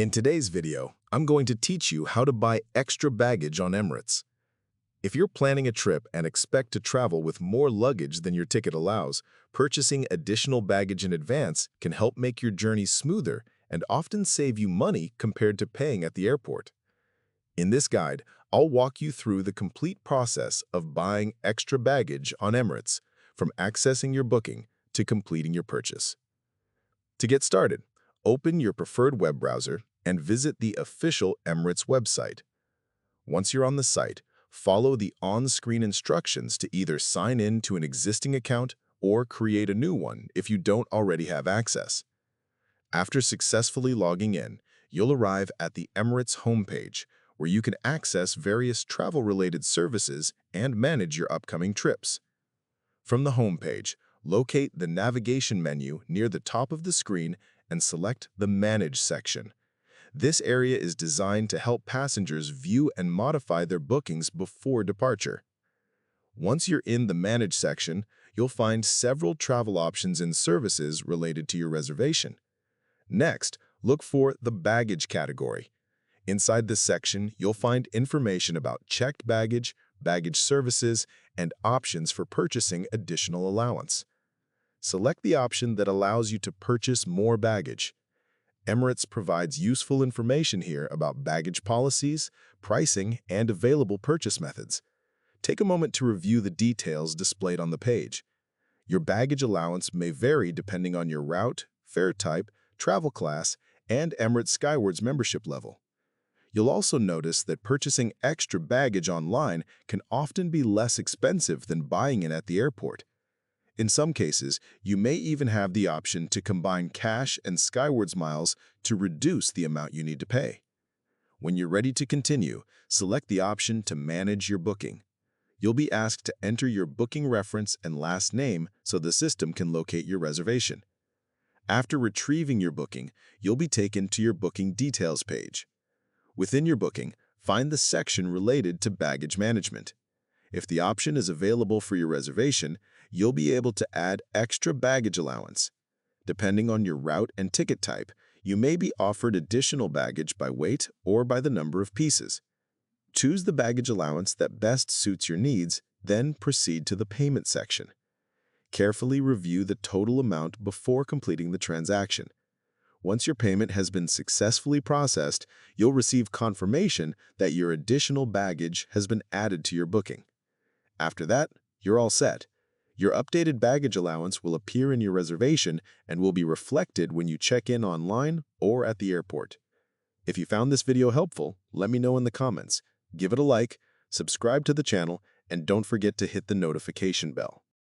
In today's video, I'm going to teach you how to buy extra baggage on Emirates. If you're planning a trip and expect to travel with more luggage than your ticket allows, purchasing additional baggage in advance can help make your journey smoother and often save you money compared to paying at the airport. In this guide, I'll walk you through the complete process of buying extra baggage on Emirates, from accessing your booking to completing your purchase. To get started, open your preferred web browser and visit the official Emirates website. Once you're on the site, follow the on-screen instructions to either sign in to an existing account or create a new one if you don't already have access. After successfully logging in, you'll arrive at the Emirates homepage, where you can access various travel-related services and manage your upcoming trips. From the homepage, locate the navigation menu near the top of the screen and select the Manage section. This area is designed to help passengers view and modify their bookings before departure. Once you're in the Manage section, you'll find several travel options and services related to your reservation. Next, look for the Baggage category. Inside this section, you'll find information about checked baggage, baggage services, and options for purchasing additional allowance. Select the option that allows you to purchase more baggage. Emirates provides useful information here about baggage policies, pricing, and available purchase methods. Take a moment to review the details displayed on the page. Your baggage allowance may vary depending on your route, fare type, travel class, and Emirates Skywards membership level. You'll also notice that purchasing extra baggage online can often be less expensive than buying it at the airport. In some cases, you may even have the option to combine cash and Skywards miles to reduce the amount you need to pay. When you're ready to continue, select the option to manage your booking. You'll be asked to enter your booking reference and last name so the system can locate your reservation. After retrieving your booking, you'll be taken to your booking details page. Within your booking, find the section related to baggage management. If the option is available for your reservation, you'll be able to add extra baggage allowance. Depending on your route and ticket type, you may be offered additional baggage by weight or by the number of pieces. Choose the baggage allowance that best suits your needs, then proceed to the payment section. Carefully review the total amount before completing the transaction. Once your payment has been successfully processed, you'll receive confirmation that your additional baggage has been added to your booking. After that, you're all set. Your updated baggage allowance will appear in your reservation and will be reflected when you check in online or at the airport. If you found this video helpful, let me know in the comments. Give it a like, subscribe to the channel, and don't forget to hit the notification bell.